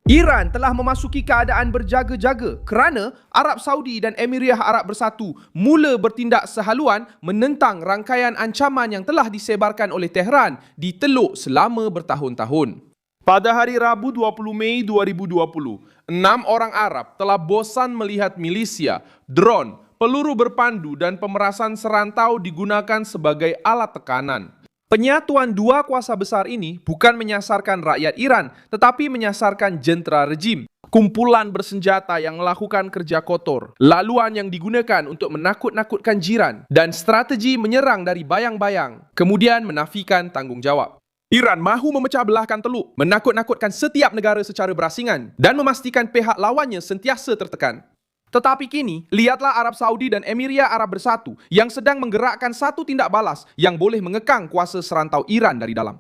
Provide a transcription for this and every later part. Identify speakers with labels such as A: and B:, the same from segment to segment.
A: Iran telah memasuki keadaan berjaga-jaga kerana Arab Saudi dan Emiria Arab Bersatu mula bertindak sehaluan menentang rangkaian ancaman yang telah disebarkan oleh Tehran di Teluk selama bertahun-tahun. Pada hari Rabu 20 Mei 2020, 6 orang Arab telah bosan melihat milisia, drone, peluru berpandu dan pemerasan serantau digunakan sebagai alat tekanan. Penyatuan dua kuasa besar ini bukan menyasarkan rakyat Iran, tetapi menyasarkan jentera rejim. Kumpulan bersenjata yang melakukan kerja kotor, laluan yang digunakan untuk menakut-nakutkan jiran, dan strategi menyerang dari bayang-bayang, kemudian menafikan tanggungjawab. Iran mahu memecah belahkan Teluk, menakut-nakutkan setiap negara secara berasingan, dan memastikan pihak lawannya sentiasa tertekan. Tetapi kini, lihatlah Arab Saudi dan Emiria Arab Bersatu yang sedang menggerakkan satu tindak balas yang boleh mengekang kuasa serantau Iran dari dalam.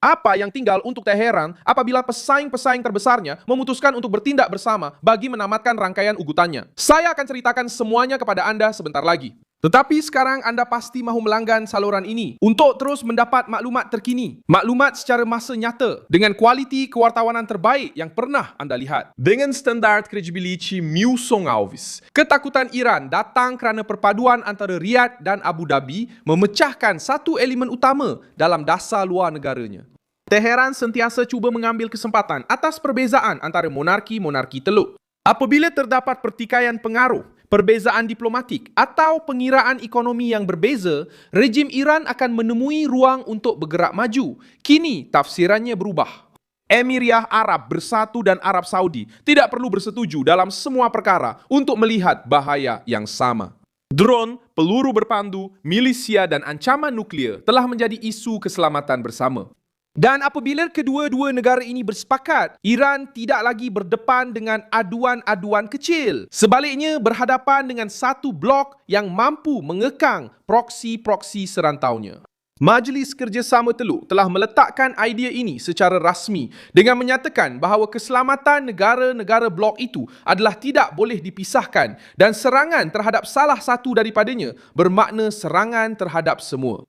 A: Apa yang tinggal untuk Teheran apabila pesaing-pesaing terbesarnya memutuskan untuk bertindak bersama bagi menamatkan rangkaian ugutannya? Saya akan ceritakan semuanya kepada anda sebentar lagi. Tetapi sekarang anda pasti mahu melanggan saluran ini untuk terus mendapat maklumat terkini, maklumat secara masa nyata dengan kualiti kewartawanan terbaik yang pernah anda lihat. Dengan standard credibility Musong Alves, ketakutan Iran datang kerana perpaduan antara Riyadh dan Abu Dhabi memecahkan satu elemen utama dalam dasar luar negaranya. Teheran sentiasa cuba mengambil kesempatan atas perbezaan antara monarki-monarki Teluk. Apabila terdapat pertikaian pengaruh, perbezaan diplomatik atau pengiraan ekonomi yang berbeza, rejim Iran akan menemui ruang untuk bergerak maju. Kini tafsirannya berubah. Emiria Arab Bersatu dan Arab Saudi tidak perlu bersetuju dalam semua perkara untuk melihat bahaya yang sama. Drone, peluru berpandu, milisia dan ancaman nuklear telah menjadi isu keselamatan bersama. Dan apabila kedua-dua negara ini bersepakat, Iran tidak lagi berdepan dengan aduan-aduan kecil. Sebaliknya, berhadapan dengan satu blok yang mampu mengekang proksi-proksi serantaunya. Majlis Kerjasama Teluk telah meletakkan idea ini secara rasmi dengan menyatakan bahawa keselamatan negara-negara blok itu adalah tidak boleh dipisahkan dan serangan terhadap salah satu daripadanya bermakna serangan terhadap semua.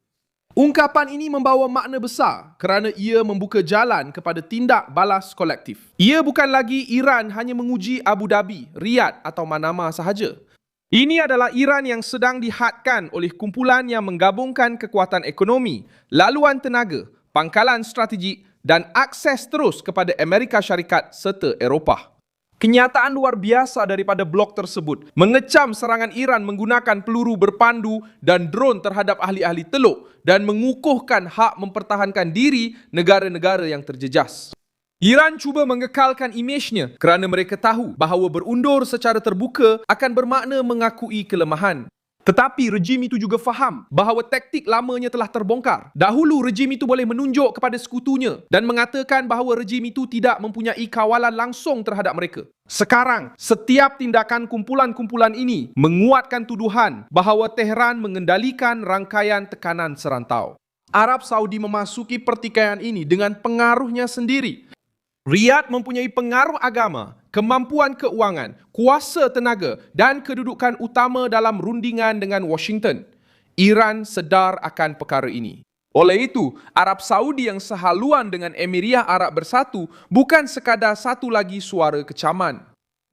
A: Ungkapan ini membawa makna besar kerana ia membuka jalan kepada tindak balas kolektif. Ia bukan lagi Iran hanya menguji Abu Dhabi, Riyadh atau Manama sahaja. Ini adalah Iran yang sedang dihadkan oleh kumpulan yang menggabungkan kekuatan ekonomi, laluan tenaga, pangkalan strategik dan akses terus kepada Amerika Syarikat serta Eropah. Kenyataan luar biasa daripada blok tersebut mengecam serangan Iran menggunakan peluru berpandu dan drone terhadap ahli-ahli Teluk dan mengukuhkan hak mempertahankan diri negara-negara yang terjejas. Iran cuba mengekalkan imejnya kerana mereka tahu bahawa berundur secara terbuka akan bermakna mengakui kelemahan. Tetapi rejim itu juga faham bahawa taktik lamanya telah terbongkar. Dahulu rejim itu boleh menunjuk kepada sekutunya dan mengatakan bahawa rejim itu tidak mempunyai kawalan langsung terhadap mereka. Sekarang, setiap tindakan kumpulan-kumpulan ini menguatkan tuduhan bahawa Tehran mengendalikan rangkaian tekanan serantau. Arab Saudi memasuki pertikaian ini dengan pengaruhnya sendiri. Riyadh mempunyai pengaruh agama, kemampuan keuangan, kuasa tenaga dan kedudukan utama dalam rundingan dengan Washington. Iran sedar akan perkara ini. Oleh itu, Arab Saudi yang sehaluan dengan Emiria Arab Bersatu bukan sekadar satu lagi suara kecaman.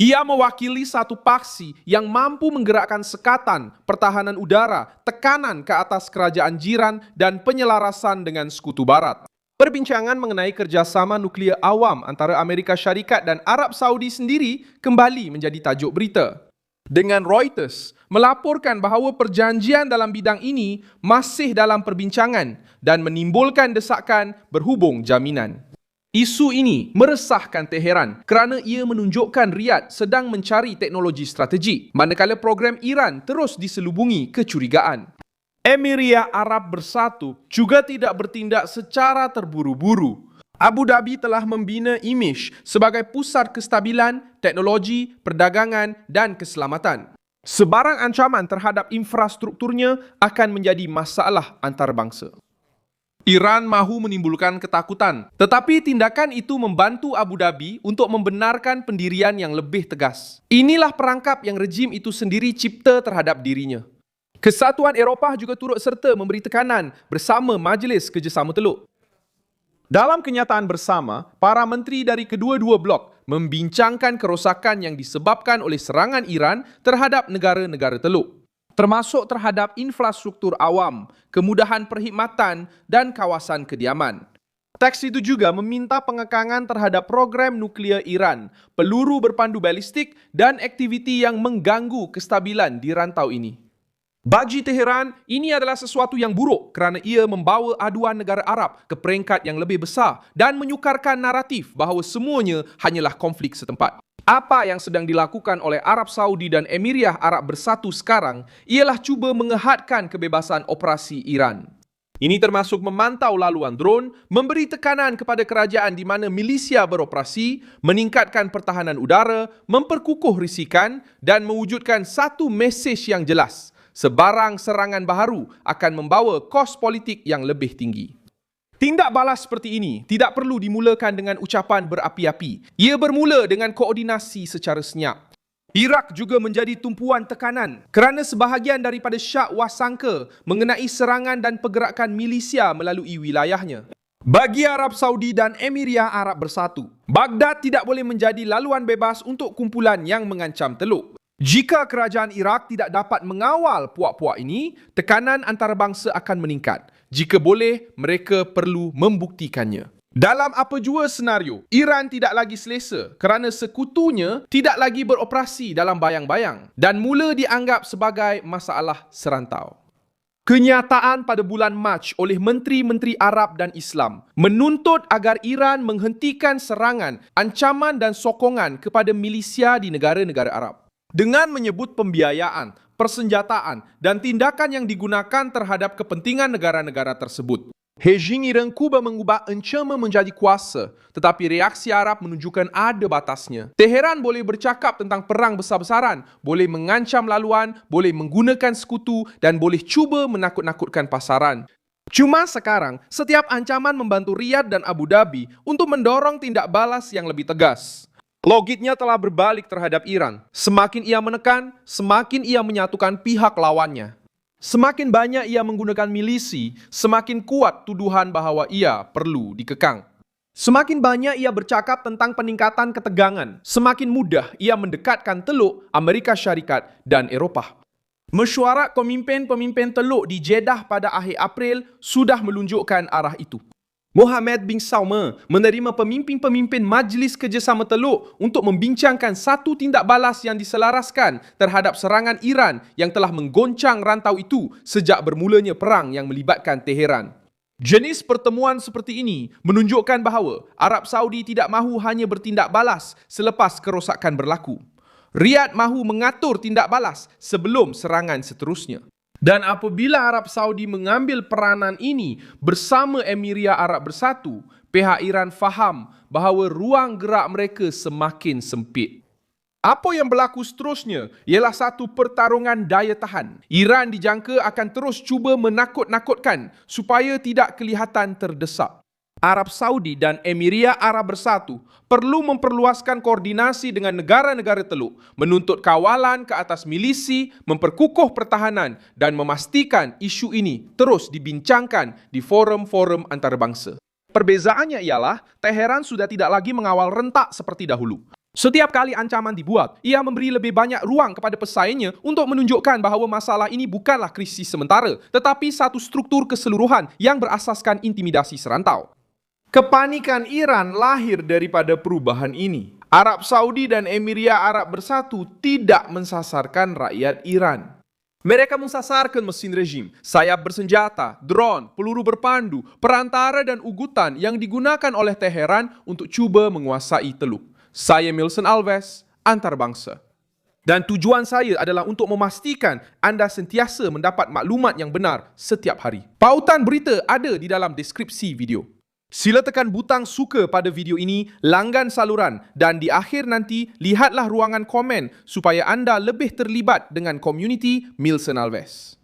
A: Ia mewakili satu paksi yang mampu menggerakkan sekatan, pertahanan udara, tekanan ke atas kerajaan jiran dan penyelarasan dengan sekutu barat. Perbincangan mengenai kerjasama nuklear awam antara Amerika Syarikat dan Arab Saudi sendiri kembali menjadi tajuk berita. Dengan Reuters melaporkan bahawa perjanjian dalam bidang ini masih dalam perbincangan dan menimbulkan desakan berhubung jaminan. Isu ini meresahkan Teheran kerana ia menunjukkan Riyadh sedang mencari teknologi strategik, manakala program Iran terus diselubungi kecurigaan. Emiria Arab Bersatu juga tidak bertindak secara terburu-buru. Abu Dhabi telah membina imej sebagai pusat kestabilan, teknologi, perdagangan dan keselamatan. Sebarang ancaman terhadap infrastrukturnya akan menjadi masalah antarabangsa. Iran mahu menimbulkan ketakutan, tetapi tindakan itu membantu Abu Dhabi untuk membenarkan pendirian yang lebih tegas. Inilah perangkap yang rejim itu sendiri cipta terhadap dirinya. Kesatuan Eropah juga turut serta memberi tekanan bersama Majlis Kerjasama Teluk. Dalam kenyataan bersama, para menteri dari kedua-dua blok membincangkan kerosakan yang disebabkan oleh serangan Iran terhadap negara-negara Teluk, termasuk terhadap infrastruktur awam, kemudahan perkhidmatan dan kawasan kediaman. Teks itu juga meminta pengekangan terhadap program nuklear Iran, peluru berpandu balistik dan aktiviti yang mengganggu kestabilan di rantau ini. Bagi Teheran, ini adalah sesuatu yang buruk kerana ia membawa aduan negara Arab ke peringkat yang lebih besar dan menyukarkan naratif bahawa semuanya hanyalah konflik setempat. Apa yang sedang dilakukan oleh Arab Saudi dan Emiriyah Arab Bersatu sekarang ialah cuba mengehadkan kebebasan operasi Iran. Ini termasuk memantau laluan drone, memberi tekanan kepada kerajaan di mana milisia beroperasi, meningkatkan pertahanan udara, memperkukuh risikan dan mewujudkan satu mesej yang jelas. Sebarang serangan baharu akan membawa kos politik yang lebih tinggi. Tindak balas seperti ini tidak perlu dimulakan dengan ucapan berapi-api. Ia bermula dengan koordinasi secara senyap. Iraq juga menjadi tumpuan tekanan kerana sebahagian daripada syak wasangka mengenai serangan dan pergerakan milisia melalui wilayahnya. Bagi Arab Saudi dan Emiriyah Arab Bersatu, Baghdad tidak boleh menjadi laluan bebas untuk kumpulan yang mengancam Teluk. Jika kerajaan Iraq tidak dapat mengawal puak-puak ini, tekanan antarabangsa akan meningkat. Jika boleh, mereka perlu membuktikannya. Dalam apa jua senario, Iran tidak lagi selesa kerana sekutunya tidak lagi beroperasi dalam bayang-bayang dan mula dianggap sebagai masalah serantau. Kenyataan pada bulan Mac oleh Menteri-Menteri Arab dan Islam menuntut agar Iran menghentikan serangan, ancaman dan sokongan kepada milisia di negara-negara Arab. Dengan menyebut pembiayaan, persenjataan dan tindakan yang digunakan terhadap kepentingan negara-negara tersebut. Rejim Iran cuba mengubah ancaman menjadi kuasa, tetapi reaksi Arab menunjukkan ada batasnya. Teheran boleh bercakap tentang perang besar-besaran, boleh mengancam laluan, boleh menggunakan sekutu dan boleh cuba menakut-nakutkan pasaran. Cuma sekarang, setiap ancaman membantu Riyadh dan Abu Dhabi untuk mendorong tindak balas yang lebih tegas. Logiknya telah berbalik terhadap Iran. Semakin ia menekan, semakin ia menyatukan pihak lawannya. Semakin banyak ia menggunakan milisi, semakin kuat tuduhan bahawa ia perlu dikekang. Semakin banyak ia bercakap tentang peningkatan ketegangan, semakin mudah ia mendekatkan Teluk, Amerika Syarikat dan Eropah. Mesyuarat pemimpin-pemimpin Teluk di Jeddah pada akhir April sudah menunjukkan arah itu. Mohammed bin Salman menerima pemimpin-pemimpin Majlis Kerjasama Teluk untuk membincangkan satu tindak balas yang diselaraskan terhadap serangan Iran yang telah menggoncang rantau itu sejak bermulanya perang yang melibatkan Teheran. Jenis pertemuan seperti ini menunjukkan bahawa Arab Saudi tidak mahu hanya bertindak balas selepas kerosakan berlaku. Riyadh mahu mengatur tindak balas sebelum serangan seterusnya. Dan apabila Arab Saudi mengambil peranan ini bersama Emiriyah Arab Bersatu, pihak Iran faham bahawa ruang gerak mereka semakin sempit. Apa yang berlaku seterusnya ialah satu pertarungan daya tahan. Iran dijangka akan terus cuba menakut-nakutkan supaya tidak kelihatan terdesak. Arab Saudi dan Emiriyah Arab Bersatu perlu memperluaskan koordinasi dengan negara-negara Teluk, menuntut kawalan ke atas milisi, memperkukuh pertahanan dan memastikan isu ini terus dibincangkan di forum-forum antarabangsa. Perbezaannya ialah Teheran sudah tidak lagi mengawal rentak seperti dahulu. Setiap kali ancaman dibuat, ia memberi lebih banyak ruang kepada pesaingnya untuk menunjukkan bahawa masalah ini bukanlah krisis sementara, tetapi satu struktur keseluruhan yang berasaskan intimidasi serantau. Kepanikan Iran lahir daripada perubahan ini. Arab Saudi dan Emiriyah Arab Bersatu tidak mensasarkan rakyat Iran. Mereka mensasarkan mesin rejim, sayap bersenjata, drone, peluru berpandu, perantara dan ugutan yang digunakan oleh Teheran untuk cuba menguasai Teluk. Saya Milson Alves, Antarbangsa. Dan tujuan saya adalah untuk memastikan anda sentiasa mendapat maklumat yang benar setiap hari. Pautan berita ada di dalam deskripsi video. Sila tekan butang suka pada video ini, langgan saluran dan di akhir nanti lihatlah ruangan komen supaya anda lebih terlibat dengan komuniti Milson Alves.